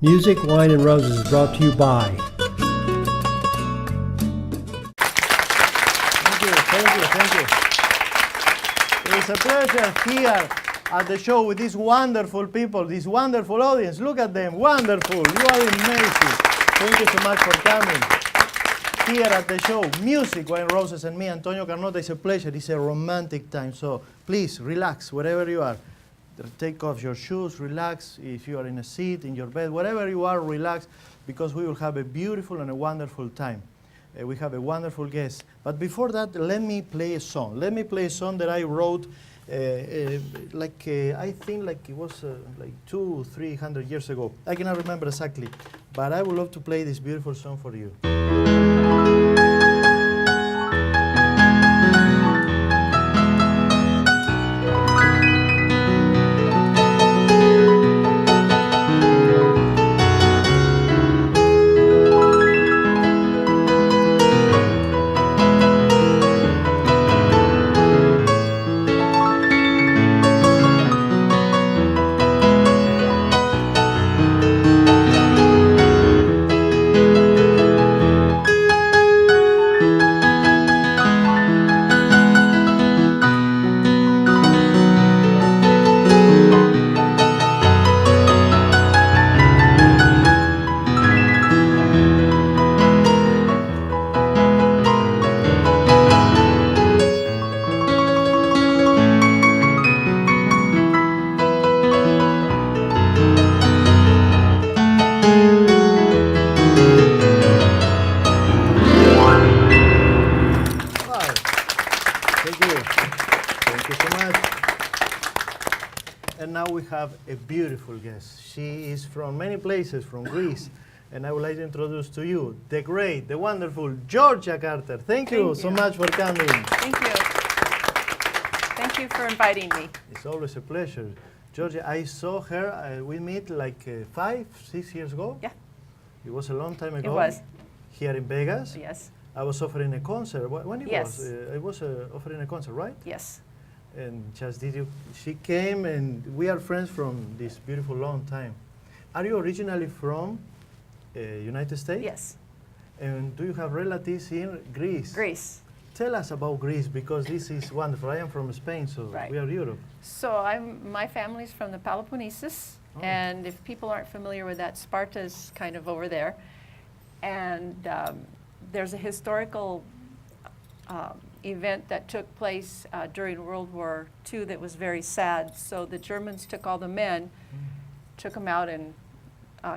Music, Wine and Roses is brought to you by. Thank you. It's a pleasure here at the show with these wonderful people, this wonderful audience. Look at them, wonderful. You are amazing. Thank you so much for coming here at the show. Music, Wine and Roses, and me, Antonio Carnota. It's a pleasure. It's a romantic time. So please relax wherever you are. Take off your shoes, relax. If you are in a seat, in your bed, wherever you are, relax, because we will have a beautiful and a wonderful time. We have a wonderful guest. But before that, let me play a song. Let me play a song that I wrote, I think like it was like 200-300 years ago. I cannot remember exactly, but I would love to play this beautiful song for you. A beautiful guest. She is from many places, from Greece, and I would like to introduce to you the great, the wonderful Georgia Carter. Thank you so much for coming. Thank you. Thank you for inviting me. It's always a pleasure. Georgia, I saw her, we met like 5-6 years ago. Yeah. It was a long time ago. It was. Here in Vegas. Yes. I was offering a concert. When it Yes. was? I was offering a concert, right? Yes. And she came, and we are friends from this beautiful long time. Are you originally from United States? Yes. And do you have relatives in Greece? Greece. Tell us about Greece, because this is wonderful. I am from Spain, so Right. we are Europe. So my family's from the Peloponnesus, and if people aren't familiar with that, Sparta's kind of over there. And there's a historical event that took place during World War II that was very sad. So the Germans took all the men, took them out and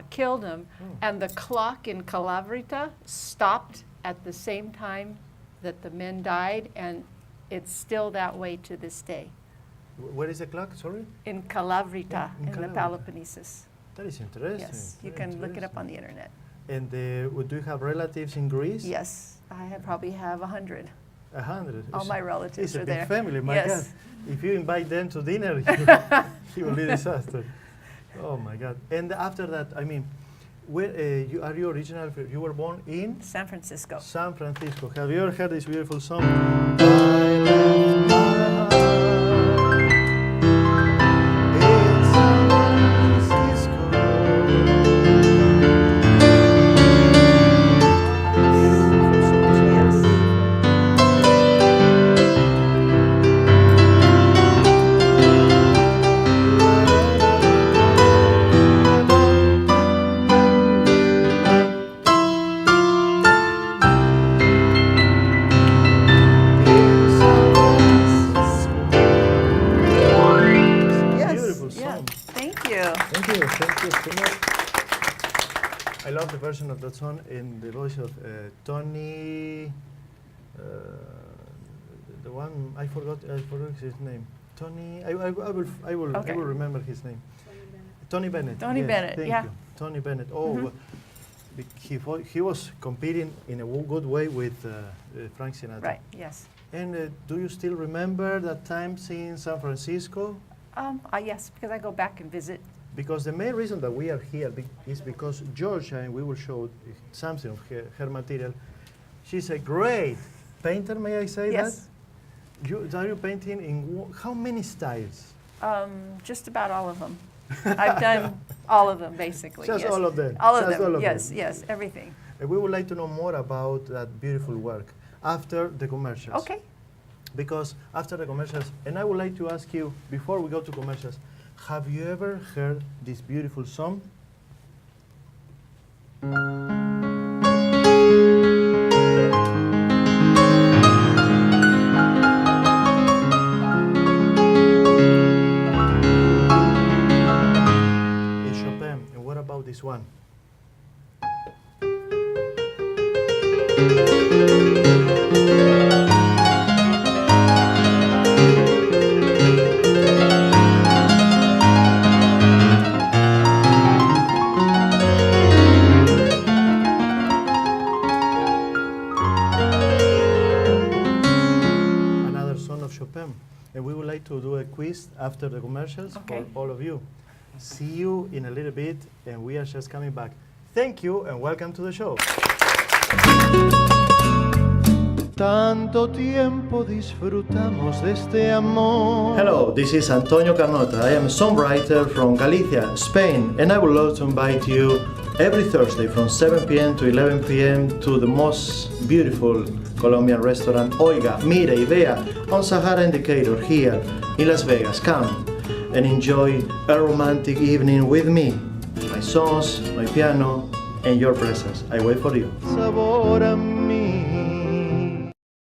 killed them, and the clock in Calavrita stopped at the same time that the men died, and it's still that way to this day. Where is the clock, sorry? In Calavrita, In in the Calavrita. Peloponnesus. That is interesting. Yes, you Very can look it up interesting. on the internet. And do you have relatives in Greece? Yes, I probably have 100. 100. All my relatives It's a are big there. family, my Yes. God. If you invite them to dinner, it will be a disaster. Oh my God. And after that, I mean, where are you original? You were born in San Francisco. San Francisco. Have you ever heard this beautiful song? I left my heart in San Francisco. Yes. Beautiful Yeah. song. Thank you. Thank you so much. I love the version of that song in the voice of Tony. The one I forgot his name. Tony. I will remember his name. Tony Bennett. Tony Bennett, Thank yeah. you. Tony Bennett. Oh, he was competing in a good way with Frank Sinatra. Right, yes. And do you still remember that time in San Francisco? Yes, because I go back and visit. Because the main reason that we are here is because Georgia, and we will show something of her material, she's a great painter, may I say Yes. that? Are you painting in how many styles? Just about all of them. I've done All of them, basically. Just yes. all of them. All of Just them. all of yes, them. yes, everything. And we would like to know more about that beautiful work after the commercials. Okay. Because after the commercials, and I would like to ask you, before we go to commercials, have you ever heard this beautiful song? It's Chopin, and what about this one? Another song of Chopin. And we would like to do a quiz after the commercials Okay. for all of you. See you in a little bit, and we are just coming back. Thank you, and welcome to the show. Tanto tiempo disfrutamos de este amor. Hello, this is Antonio Carnota. I am a songwriter from Galicia, Spain, and I would love to invite you every Thursday from 7 p.m. to 11 p.m. to the most beautiful Colombian restaurant Oiga, Mire y Vea on Sahara Indicator here in Las Vegas. Come and enjoy a romantic evening with me, my songs, my piano, and your presence. I wait for you. Sabor a mí.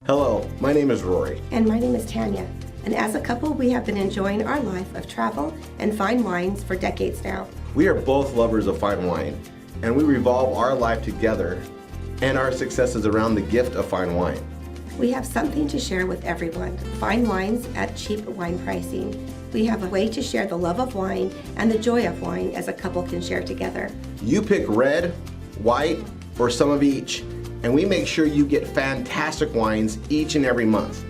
Hello, my name is Rory. And my name is Tanya. And as a couple, we have been enjoying our life of travel and fine wines for decades now. We are both lovers of fine wine, and we revolve our life together and our successes around the gift of fine wine. We have something to share with everyone. Fine wines at cheap wine pricing. We have a way to share the love of wine and the joy of wine as a couple can share together. You pick red, white, or some of each, and we make sure you get fantastic wines each and every month.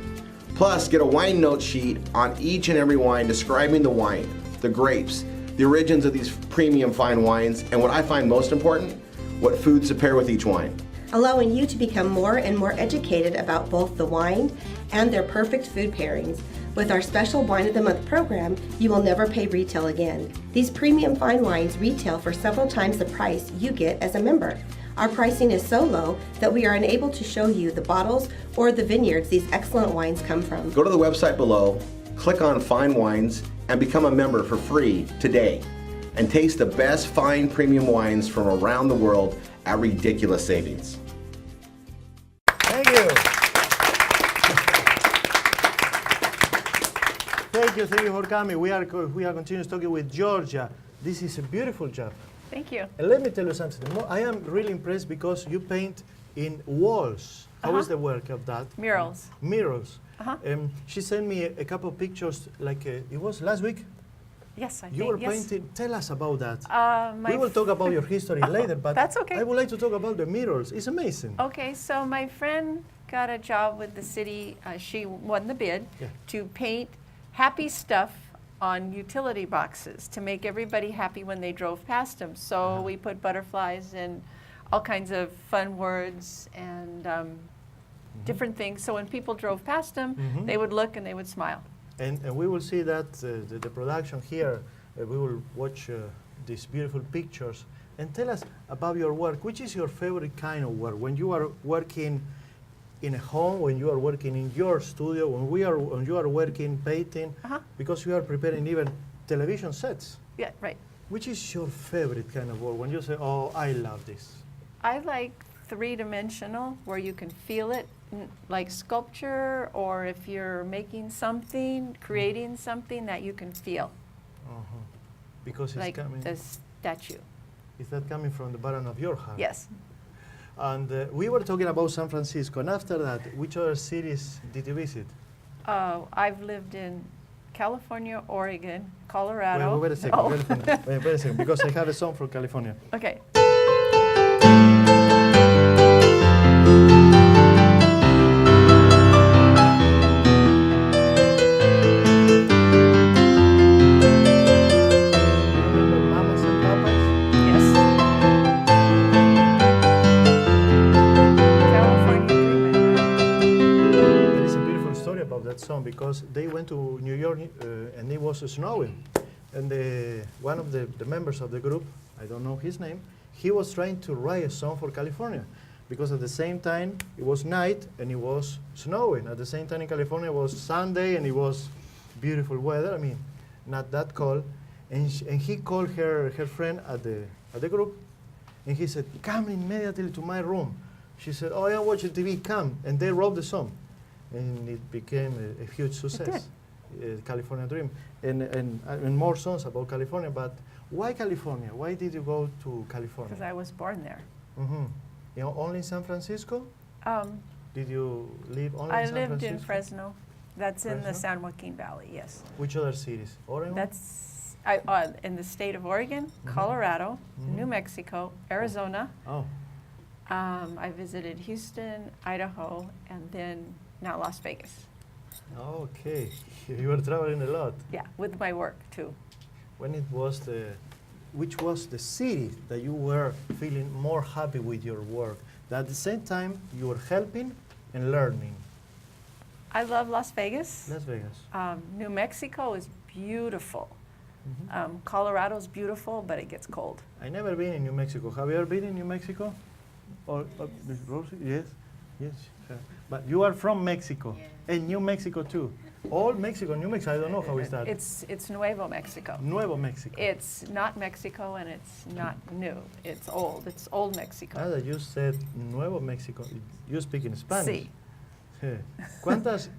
Plus, get a wine note sheet on each and every wine describing the wine, the grapes, the origins of these premium fine wines, and what I find most important, what foods to pair with each wine. Allowing you to become more and more educated about both the wine and their perfect food pairings. With our special Wine of the Month program, you will never pay retail again. These premium fine wines retail for several times the price you get as a member. Our pricing is so low that we are unable to show you the bottles or the vineyards these excellent wines come from. Go to the website below, click on Fine Wines, and become a member for free today. And taste the best fine premium wines from around the world at ridiculous savings. Thank you. Thank you for coming. We are continuing talking with Georgia. This is a beautiful job. Thank you. And let me tell you something. I am really impressed because you paint in walls. How is the work of that? Murals. Murals. Uh-huh. She sent me a couple of pictures, like it was last week. Yes, I You think. were yes. painting. Tell us about that. My We will talk about your history later, but That's okay. I would like to talk about the murals. It's amazing. Okay, so my friend got a job with the city. She won the bid Yeah. to paint happy stuff on utility boxes to make everybody happy when they drove past them. So we put butterflies and all kinds of fun words and different things. So when people drove past them, they would look and they would smile. And we will see that the production here, we will watch these beautiful pictures. And tell us about your work. Which is your favorite kind of work? When you are working in a home, when you are working in your studio, when you are working painting, because you are preparing even television sets. Yeah, right. Which is your favorite kind of work? When you say, oh, I love this. I like three-dimensional, where you can feel it, like sculpture, or if you're making something, creating something that you can feel, Because it's like coming. the statue. Is that coming from the bottom of your heart? Yes. And we were talking about San Francisco. And after that, which other cities did you visit? I've lived in California, Oregon, Colorado. Wait a second. Oh. Wait a second, because I have a song from California. Okay. Remember Mamas and Papas? Yes. California Dreamin', right? There is a beautiful story about that song because they went to New York and it was snowing. And one of the members of the group, I don't know his name, he was trying to write a song for California. Because at the same time, it was night and it was snowing. At the same time in California, it was Sunday and it was beautiful weather. I mean, not that cold. And he called her friend at the group, and he said, "Come immediately to my room." She said, "Oh, I watch the TV, come." And they wrote the song. And it became a huge success. California Dream. And more songs about California. But why California? Why did you go to California? Because I was born there. Mm-hmm. You know, only in San Francisco? Did you live only I in San lived Francisco? in Fresno. That's in the Fresno? San Joaquin Valley, yes. Which other cities? Oregon? That's in the state of Oregon, Colorado, New Mexico, Arizona. Oh, I visited Houston, Idaho, and then now Las Vegas. okay. You were traveling a lot. Yeah, with my work too. When it was which was the city that you were feeling more happy with your work? That at the same time you were helping and learning. I love Las Vegas. Las Vegas. New Mexico is beautiful. Colorado's beautiful, but it gets cold. I never been in New Mexico. Have you ever been in New Mexico? Or Ms. Rosie? Yes, yes. But you are from Mexico, and New Mexico too. All Mexico, New Mexico. I don't know how is that. It's Nuevo Mexico. Nuevo Mexico. It's not Mexico and it's not new. It's old. It's old Mexico. Now that you said Nuevo Mexico, you speak in Spanish. Sí. ¿Cuántas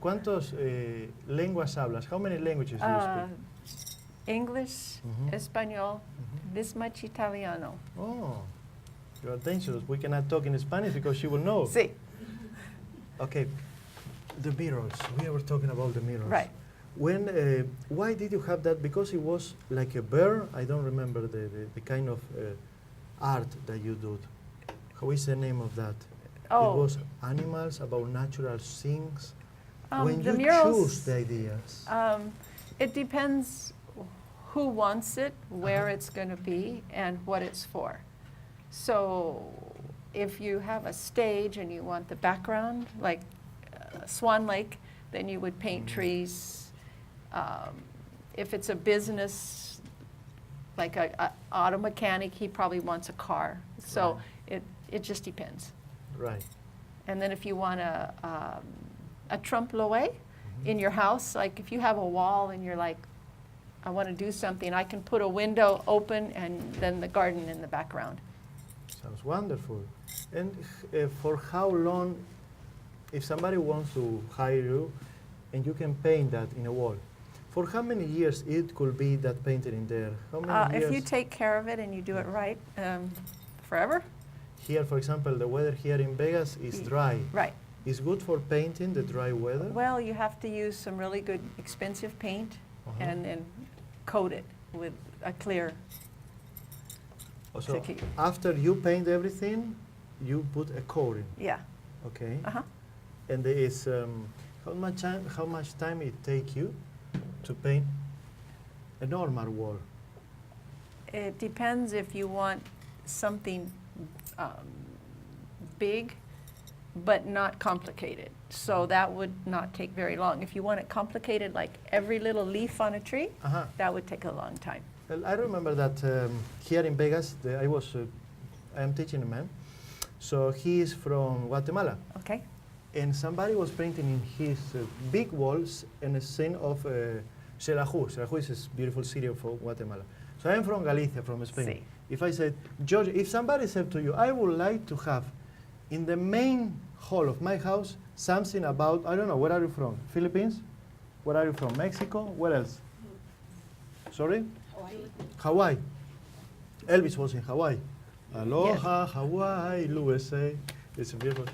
lenguas hablas? How many languages do you speak? English, Espanol, this much Italiano. Oh, you are dangerous. We cannot talk in Spanish because she will know. Sí. Okay, the mirrors. We were talking about the mirrors. Right. When? Why did you have that? Because it was like a bear. I don't remember the kind of art that you did. How is the name of that? Oh. It was animals about natural things. When The you murals, choose the ideas. it depends who wants it, where it's going to be, and what it's for. So if you have a stage and you want the background, like Swan Lake, then you would paint trees. If it's a business, like a auto mechanic, he probably wants a car. So it just depends. Right. And then if you want a trompe-l'oeil in your house, like if you have a wall and you're like, I want to do something, I can put a window open and then the garden in the background. Sounds wonderful. And for how long, if somebody wants to hire you and you can paint that in a wall, for how many years it could be that painted in there? How many years? If you take care of it and you do it right, forever. Here, for example, the weather here in Vegas is dry. Right. Is good for painting the dry weather? Well, you have to use some really good expensive paint and then coat it with a clear. So to keep- after you paint everything, you put a coating. Yeah. Okay. Uh-huh. And there is how much time it take you to paint a normal wall? It depends if you want something big, but not complicated. So that would not take very long. If you want it complicated, like every little leaf on a tree, that would take a long time. Well, I remember that here in Vegas, I am teaching a man. So he is from Guatemala. Okay. And somebody was painting in his big walls a scene of Xelajú. Xelajú is a beautiful city of Guatemala. So I am from Galicia, from Spain. Sí. If I said, George, if somebody said to you, I would like to have in the main hall of my house something about, I don't know, where are you from? Philippines? Where are you from? Mexico? Where else? Sorry? Hawaii. Elvis was in Hawaii. Aloha, Hawaii, USA. It's beautiful.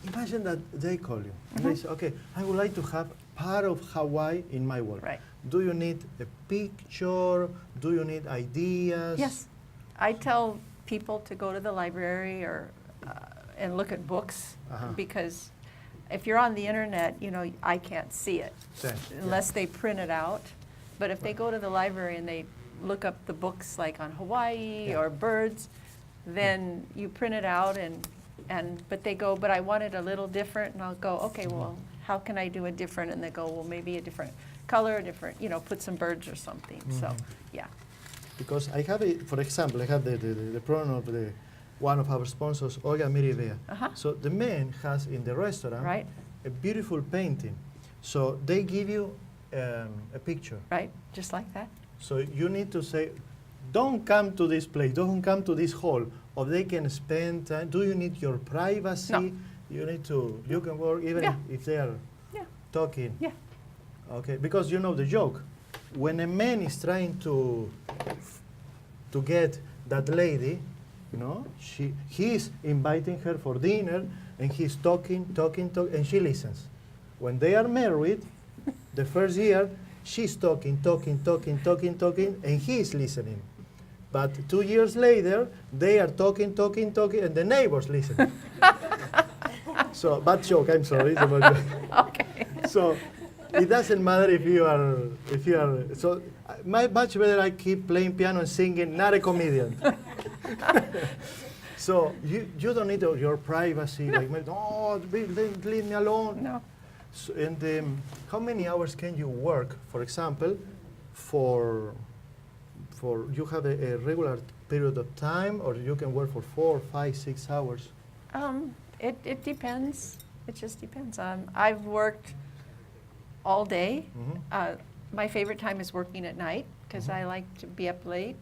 Imagine that they call you. And they say, okay, I would like to have part of Hawaii in my wall. Right. Do you need a picture? Do you need ideas? Yes. I tell people to go to the library or and look at books because if you're on the internet, you know, I can't see it unless they print it out. But if they go to the library and they look up the books like on Hawaii or birds, then you print it out but they go, but I want it a little different, and I'll go, okay, well, how can I do it different? And they go, well, maybe a different color, different, put some birds or something. So, yeah. Because I have, for example, I have the program of one of our sponsors, Olga Mirivea. So the man has in the restaurant Right. a beautiful painting. So they give you a picture. Right, just like that. So you need to say, don't come to this place, don't come to this hall, or they can spend time. Do you need your privacy? No. You can work even Yeah. if they are Yeah. talking. Yeah. Okay, because you know the joke. When a man is trying to get that lady, he's inviting her for dinner, and he's talking, and she listens. When they are married, the first year, she's talking, and he's listening. But 2 years later, they are talking, and the neighbors listen. So, bad joke, I'm sorry. It's a bad joke. Okay. So, it doesn't matter if you are, so much better I keep playing piano and singing, not a comedian. So, you don't need your privacy, No. like, oh, leave me alone. No. So, and how many hours can you work, for example, for you have a regular period of time, or you can work for 4, 5, 6 hours? It depends. It just depends. I've worked all day. My favorite time is working at night because I like to be up late.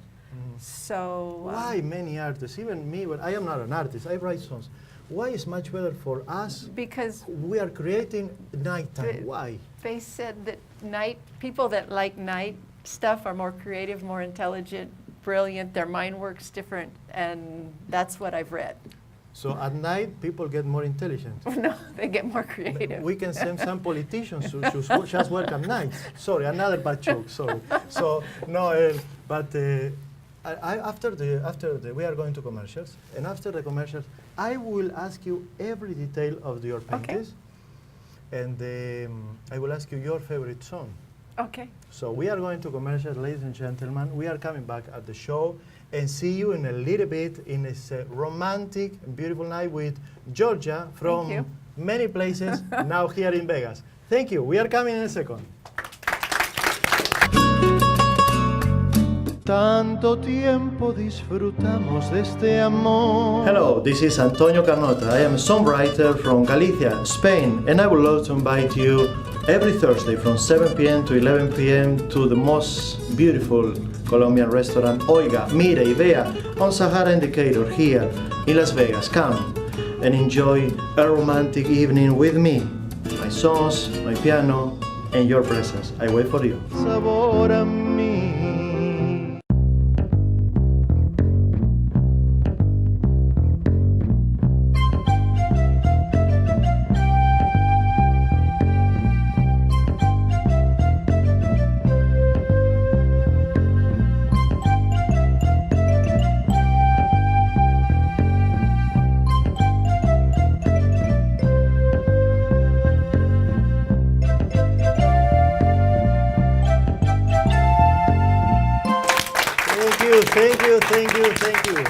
So Why many artists, even me, but I am not an artist, I write songs. Why is much better for us? because We are creating nighttime. The- Why? they said that people that like night stuff are more creative, more intelligent, brilliant. Their mind works different, and that's what I've read. So at night, people get more intelligent. No, they get more creative. We can send some politicians to just work at night. Sorry, another bad joke. Sorry. So no, but after we are going to commercials, and after the commercials, I will ask you every detail of your paintings, and I will ask you your favorite song. Okay. So we are going to commercials, ladies and gentlemen. We are coming back at the show and see you in a little bit in this romantic and beautiful night with Georgia from you. many places, now here in Vegas. Thank you. We are coming in a second. Tanto tiempo disfrutamos de este amor. Hello, this is Antonio Carnota. I am a songwriter from Galicia, Spain, and I would love to invite you every Thursday from 7 p.m. to 11 p.m. to the most beautiful Colombian restaurant, Oiga, Mire y Vea, on Sahara Indicator here in Las Vegas. Come and enjoy a romantic evening with me, my songs, my piano, and your presence. I wait for you. Sabor a mí. Thank you.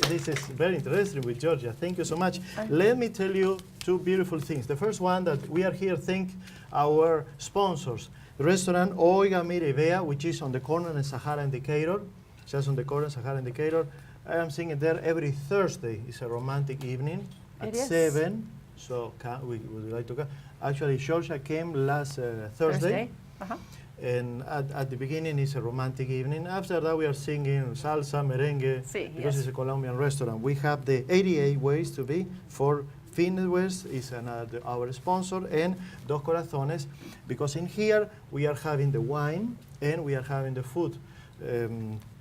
This is very interesting with Georgia. Thank you so much. Let me tell you two beautiful things. The first one, that we are here, thank our sponsors. The restaurant Oiga Mire Vea, which is on the corner of Sahara Indicator. Just on the corner of Sahara Indicator. I am singing there every Thursday. It's a romantic evening at 7. So we would like to come. Actually, Georgia came last Thursday. And at the beginning, it's a romantic evening. After that, we are singing salsa, merengue, because it's a Colombian restaurant. We have the 88 Ways to Be for Fitness is our sponsor, and Dos Corazones, because in here we are having the wine and we are having the food.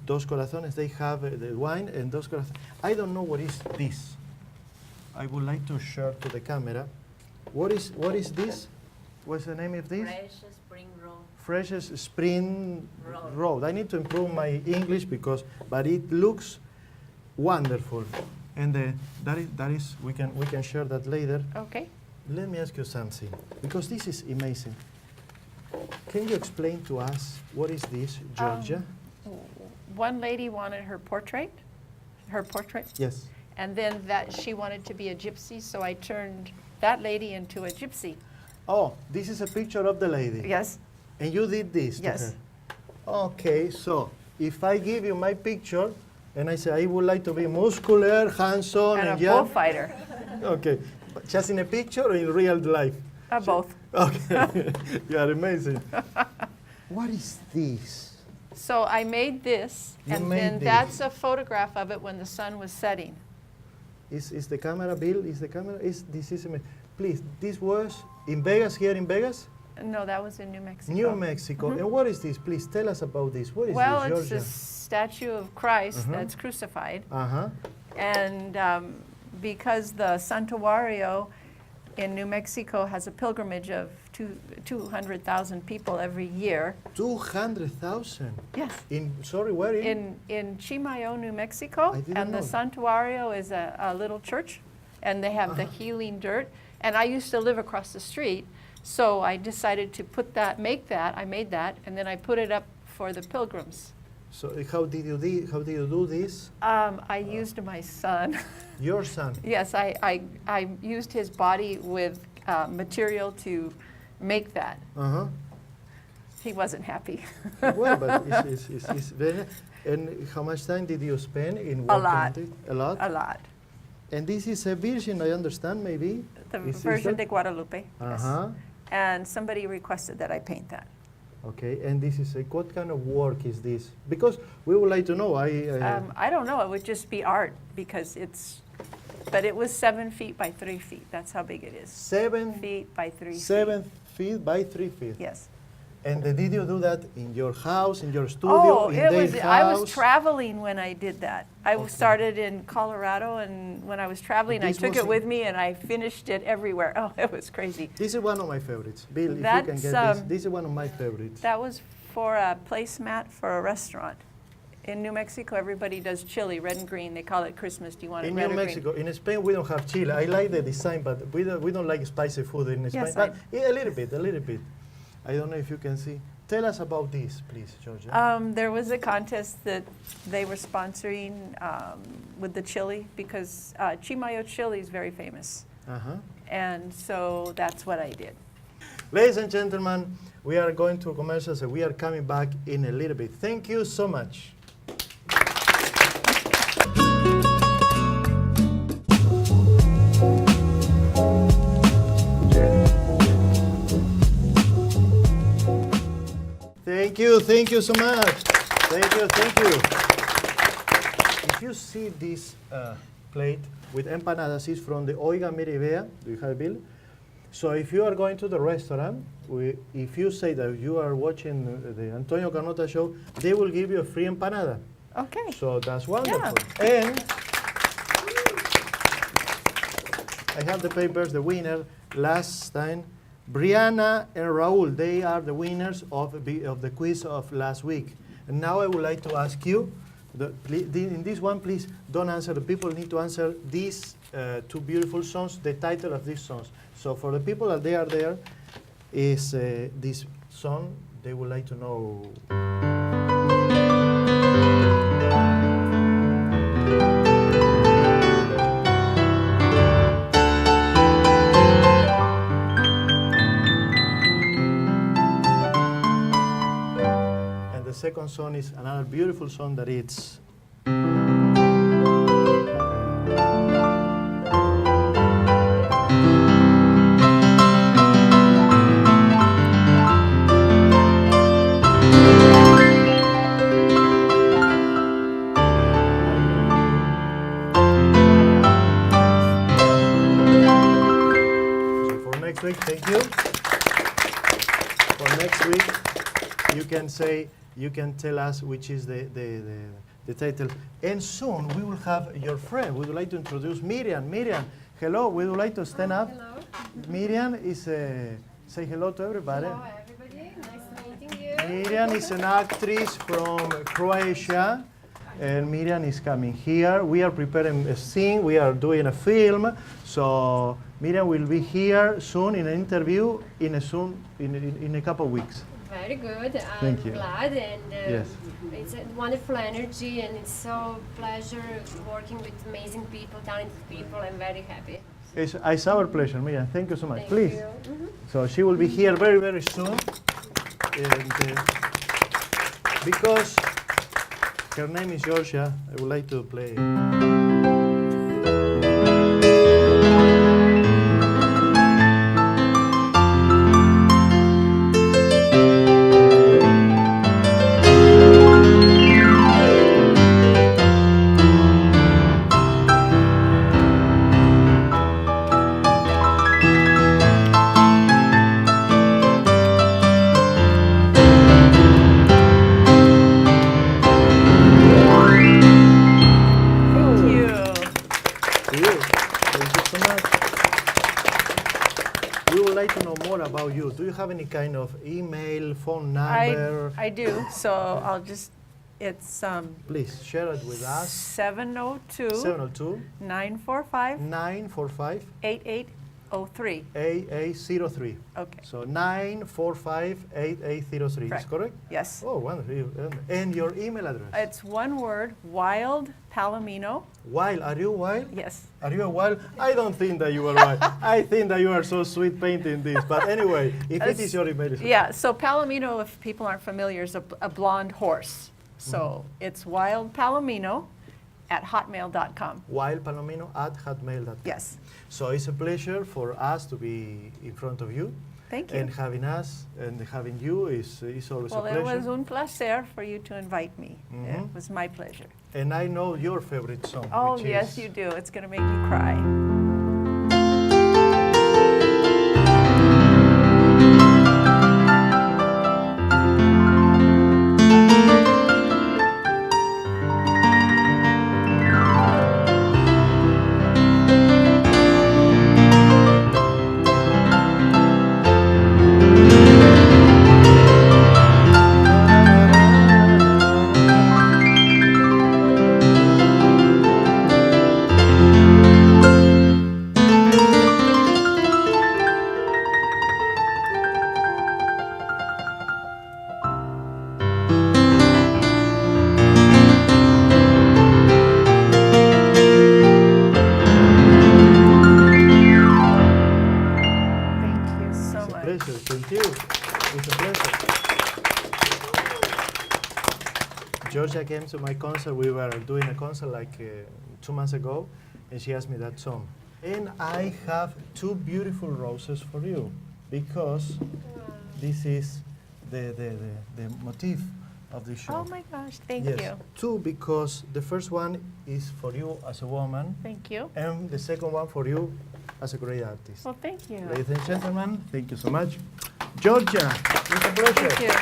Dos Corazones, they have the wine, and Dos Corazones. I don't know what is this. I would like to share to the camera. What is this? What's the name of this? Freshest Spring Roll. I need to improve my English but it looks wonderful, and that is we can share that later. Okay. Let me ask you something, because this is amazing. Can you explain to us what is this, Georgia? One lady wanted her portrait. Yes. And then that she wanted to be a gypsy, so I turned that lady into a gypsy. Oh, this is a picture of the lady. Yes. And you did this to Yes. her. Okay, so if I give you my picture and I say I would like to be muscular, handsome, And a young. bullfighter. Okay, but just in a picture or in real life? Both. Okay, you are amazing. What is this? So I made this, You and made then this. that's a photograph of it when the sun was setting. Is the camera, Bill? Is the camera? Please, this was in Vegas, here in Vegas? No, that was in New Mexico. New Mexico. And what is this? Please tell us about this. What is Well, this, it's Georgia? a statue of Christ that's crucified. Uh-huh. And because the Santuario in New Mexico has a pilgrimage of 200,000 people every year. 200,000? Yes. Sorry, where in? In Chimayo, New Mexico. I didn't And the know. Santuario is a little church, and they have the healing dirt. And I used to live across the street, so I decided to I made that, and then I put it up for the pilgrims. So how did you do this? I used my son. Your son? Yes, I used his body with material to make that. Uh-huh. He wasn't happy. Well, but it's very... And how much time did you spend in A working lot. on it? A lot? A lot. And this is a Virgin, I understand, maybe? The Is Virgin de that- Guadalupe. Yes. Uh-huh. And somebody requested that I paint that. Okay, and this is what kind of work is this? Because we would like to know. I don't know. It would just be art because but it was 7 feet by 3 feet. That's how big it is. 7 feet by 3 feet. 7 feet by 3 feet. Yes. And did you do that in your house, in your studio, in it their was. house? I was traveling when I did that. I Okay. started in Colorado, and when I was traveling, I This took was it in- with me, and I finished it everywhere. Oh, it was crazy. This is one of my favorites. Bill, if you can That's, get this. This is one of my favorites. That was for a placemat for a restaurant. In New Mexico, everybody does chili, red and green. They call it Christmas. Do you want it In red New or green? Mexico, in Spain, we don't have chili. I like the design, but we don't like spicy food in Spain. Yes, But yeah, a little bit. I don't know if you can see. Tell us about this, please, Georgia. There was a contest that they were sponsoring with the chili because Chimayo chili is very famous. Uh-huh. And so that's what I did. Ladies and gentlemen, we are going to commercials and we are coming back in a little bit. Thank you so much. Thank you so much. Thank you. If you see this plate with empanadas, it's from the Oiga Miribea. Do you have a bill? So if you are going to the restaurant, if you say that you are watching the Antonio Carnota show, they will give you a free empanada. Okay. So that's wonderful. Yeah. And I have the papers, the winner last time. Brianna and Raul, they are the winners of the quiz of last week. And now I would like to ask you, in this one, please don't answer. The people need to answer these two beautiful songs, the title of these songs. So for the people that they are there, is this song, they would like to know. And the second song is another beautiful song that it's. So for next week, thank you. For next week, you can tell us which is the title. And soon we will have your friend. We would like to introduce Miriam. Miriam, hello. We would like to stand up. Hello. Miriam is say hello to everybody. Hello, everybody. Nice meeting you. Miriam is an actress from Croatia, and Miriam is coming here. We are preparing a scene. We are doing a film. So Miriam will be here soon in an interview in a couple of weeks. Very good. Thank I'm you. glad, and Yes. it's a wonderful energy, and it's so pleasure working with amazing people, talented people. I'm very happy. It's our pleasure, Miriam. Thank you so much. Thank Please. you. So she will be here very, very soon. And, because her name is Georgia, I would like to play. Thank you. To you. Thank you so much. We would like to know more about you. Do you have any kind of email, phone number? I do. So I'll just, it's Please share it with us. 702 702 945 945 8803. AA03. Okay. So 945 8803. Is Correct. correct? Yes. Oh, wonderful. And your email address? It's one word, Wild Palomino. Wild. Are you wild? Yes. Are you a wild? I don't think that you are wild. I think that you are so sweet painting this. But anyway, if it is your email, it's Yeah, so Palomino, if people aren't familiar, is a blonde horse. So it's Wild Palomino at hotmail.com. wildpalomino@hotmail.com. Yes. So it's a pleasure for us to be in front of you. Thank you. And having us and having you is always Well, a it pleasure. was un placer for you to invite me. Mhm. It was my pleasure. And I know your favorite song. Oh, which yes, is you do. It's going to make me cry. Thank you so It's a much. pleasure. Thank you. It's a pleasure. Georgia came to my concert. We were doing a concert like 2 months ago, and she asked me that song. And I have two beautiful roses for you because this is the motif of the show. Oh my gosh, thank yes. you. Two, because the first one is for you as a woman, Thank you. and the second one for you as a great artist. Well, thank you. Ladies and gentlemen, thank you so much. Georgia, it's a pleasure. Thank you.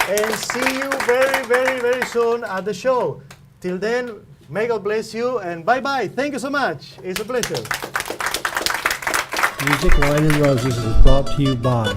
And see you very, very, very soon at the show. Till then, may God bless you and bye-bye. Thank you so much. It's a pleasure. Music, Wine and Roses is brought to you by